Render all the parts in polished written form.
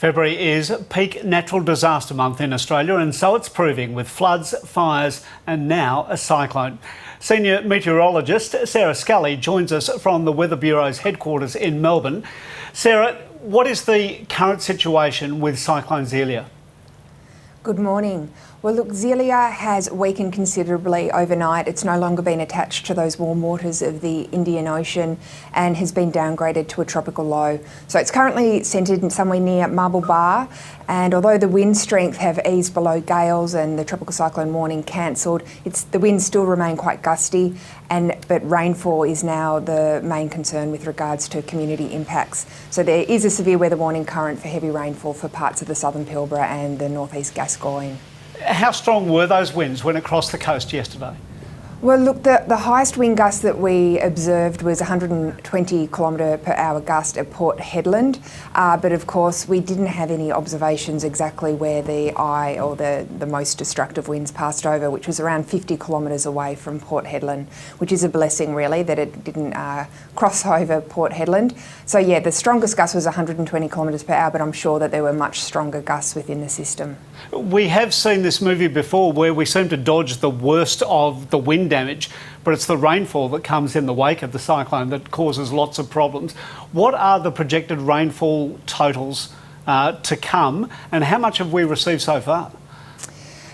February is peak natural disaster month in Australia, and so it's proving with floods, fires and now a cyclone. Senior meteorologist Sarah Scully joins us from the Weather Bureau's headquarters in Melbourne. Sarah, what is the current situation with Cyclone Zelia? Good morning. Well, look, Zelia has weakened considerably overnight. It's no longer been attached to those warm waters of the Indian Ocean and has been downgraded to a tropical low. So it's currently centred somewhere near Marble Bar, and although the wind strength have eased below gales and the tropical cyclone warning cancelled, the winds still remain quite gusty, but rainfall is now the main concern with regards to community impacts. So there is a severe weather warning current for heavy rainfall for parts of the southern Pilbara and the northeast Gascoyne. How strong were those winds when it crossed the coast yesterday? Well, look, the highest wind gust that we observed was 120 kilometre per hour gust at Port Hedland, but of course we didn't have any observations exactly where the eye or the most destructive winds passed over, which was around 50 kilometres away from Port Hedland, which is a blessing really that it didn't cross over Port Hedland. So yeah, the strongest gust was 120 kilometres per hour, but I'm sure that there were much stronger gusts within the system. We have seen this movie before where we seem to dodge the worst of the wind damage, but it's the rainfall that comes in the wake of the cyclone that causes lots of problems. What are the projected rainfall totals to come, and how much have we received so far?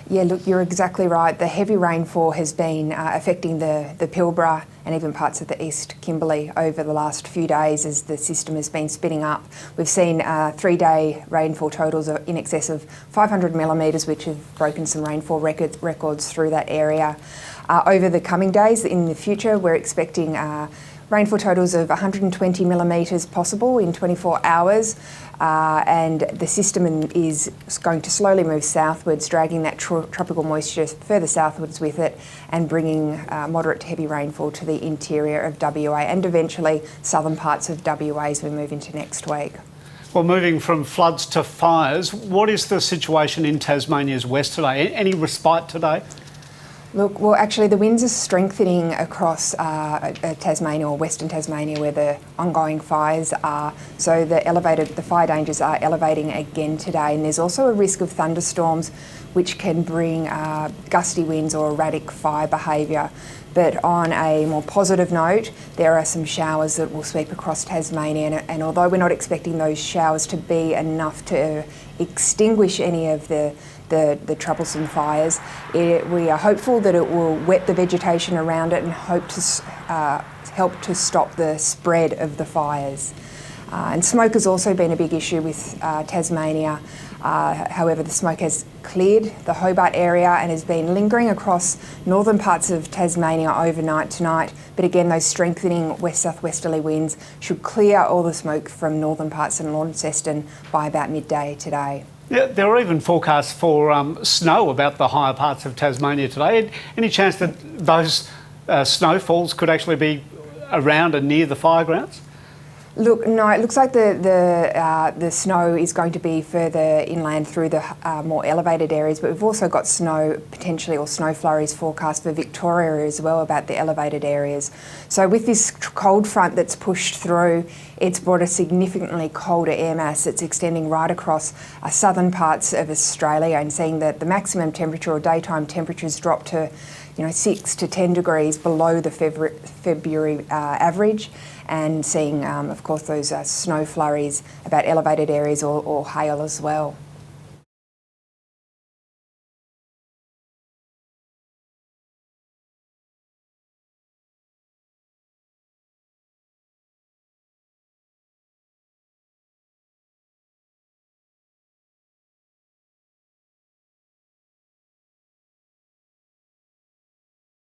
Yeah, look, you're exactly right. The heavy rainfall has been affecting the Pilbara and even parts of the East Kimberley over the last few days as the system has been spinning up. We've seen 3-day rainfall totals of in excess of 500 millimetres, which have broken some rainfall records through that area. Over the coming days, in the future, we're expecting rainfall totals of 120 millimetres possible in 24 hours. And the system is going to slowly move southwards, dragging that tropical moisture further southwards with it and bringing moderate to heavy rainfall to the interior of WA and eventually southern parts of WA as we move into next week. Well, moving from floods to fires, what is the situation in Tasmania's west today? Any respite today? Look, well, actually the winds are strengthening across Tasmania or Western Tasmania where the ongoing fires are. So the fire dangers are elevating again today, and there's also a risk of thunderstorms which can bring gusty winds or erratic fire behaviour. But on a more positive note, there are some showers that will sweep across Tasmania, and although we're not expecting those showers to be enough to extinguish any of the troublesome fires, we are hopeful that it will wet the vegetation around it and hope to help to stop the spread of the fires. And smoke has also been a big issue with Tasmania. However, the smoke has cleared the Hobart area and has been lingering across northern parts of Tasmania overnight tonight. But again, those strengthening west-southwesterly winds should clear all the smoke from northern parts of Launceston by about midday today. Yeah, there are even forecasts for snow about the higher parts of Tasmania today. Any chance that those snowfalls could actually be around and near the fire grounds? Look, no, it looks like the snow is going to be further inland through the more elevated areas, but we've also got snow potentially or snow flurries forecast for Victoria as well about the elevated areas. So with this cold front that's pushed through, it's brought a significantly colder air mass that's extending right across southern parts of Australia, and seeing that the maximum temperature or daytime temperatures drop to 6 to 10 degrees below the February average, and seeing, of course, those snow flurries about elevated areas or hail as well.